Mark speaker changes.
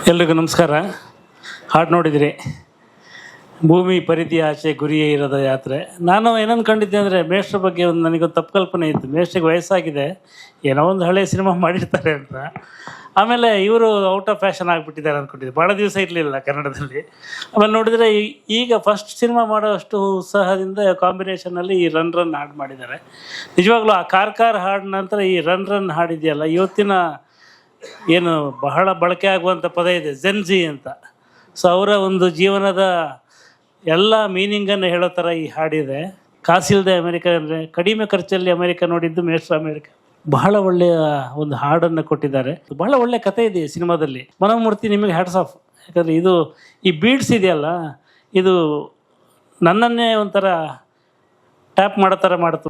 Speaker 1: ಎಲ್ರಿಗೂ ನಮಸ್ಕಾರ. ಹಾಡು ನೋಡಿದಿರಿ, ಭೂಮಿ ಪರಿಧಿ ಆಚೆ ಗುರಿಯೇ ಇರೋದ ಯಾತ್ರೆ. ನಾನು ಏನಂದು ಕಂಡಿದ್ದೆ ಅಂದರೆ, ಮೇಷ್ಟ್ರ ಬಗ್ಗೆ ನನಗೊಂದು ತಪ್ಪು ಕಲ್ಪನೆ ಇತ್ತು. ಮೇಷ್ಟ್ರಿಗೆ ವಯಸ್ಸಾಗಿದೆ, ಏನೋ ಒಂದು ಹಳೆ ಸಿನಿಮಾ ಮಾಡಿರ್ತಾರೆ ಅಂತ. ಆಮೇಲೆ ಇವರು ಔಟ್ ಆಫ್ ಫ್ಯಾಷನ್ ಆಗಿಬಿಟ್ಟಿದ್ದಾರೆ ಅಂದ್ಕೊಂಡಿದ್ದೆ. ಭಾಳ ದಿವಸ ಇರಲಿಲ್ಲ ಕನ್ನಡದಲ್ಲಿ. ಆಮೇಲೆ ನೋಡಿದರೆ ಈಗ ಫಸ್ಟ್ ಸಿನಿಮಾ ಮಾಡೋಷ್ಟು ಉತ್ಸಾಹದಿಂದ ಕಾಂಬಿನೇಷನಲ್ಲಿ ಈ ರನ್ ರನ್ ಹಾಡು ಮಾಡಿದ್ದಾರೆ. ನಿಜವಾಗ್ಲೂ ಆ ಕಾರ್ ಹಾಡಿನ ನಂತರ ಈ ರನ್ ರನ್ ಹಾಡಿದೆಯಲ್ಲ, ಇವತ್ತಿನ ಏನು ಬಹಳ ಬಳಕೆ ಆಗುವಂಥ ಪದ ಇದೆ, ಜೆನ್ಜಿ ಅಂತ. ಸೊ ಅವರ ಒಂದು ಜೀವನದ ಎಲ್ಲ ಮೀನಿಂಗನ್ನು ಹೇಳೋ ಥರ ಈ ಹಾಡಿದೆ. ಕಾಸಿಲ್ಲದೆ ಅಮೆರಿಕ ಅಂದರೆ ಕಡಿಮೆ ಖರ್ಚಲ್ಲಿ ಅಮೆರಿಕ ನೋಡಿದ್ದು ಮೇಷ್ಟ್ರ ಅಮೆರಿಕ. ಬಹಳ ಒಳ್ಳೆಯ ಒಂದು ಹಾಡನ್ನು ಕೊಟ್ಟಿದ್ದಾರೆ. ಬಹಳ ಒಳ್ಳೆಯ ಕಥೆ ಇದೆ ಈ ಸಿನಿಮಾದಲ್ಲಿ. ಮನೋಮೂರ್ತಿ, ನಿಮಗೆ ಹ್ಯಾಟ್ಸ್ ಆಫ್. ಯಾಕಂದರೆ ಇದು ಈ ಬೀಡ್ಸ್ ಇದೆಯಲ್ಲ, ಇದು ನನ್ನನ್ನೇ ಒಂಥರ ಟ್ಯಾಪ್ ಮಾಡೋ ಥರ ಮಾಡ್ತು.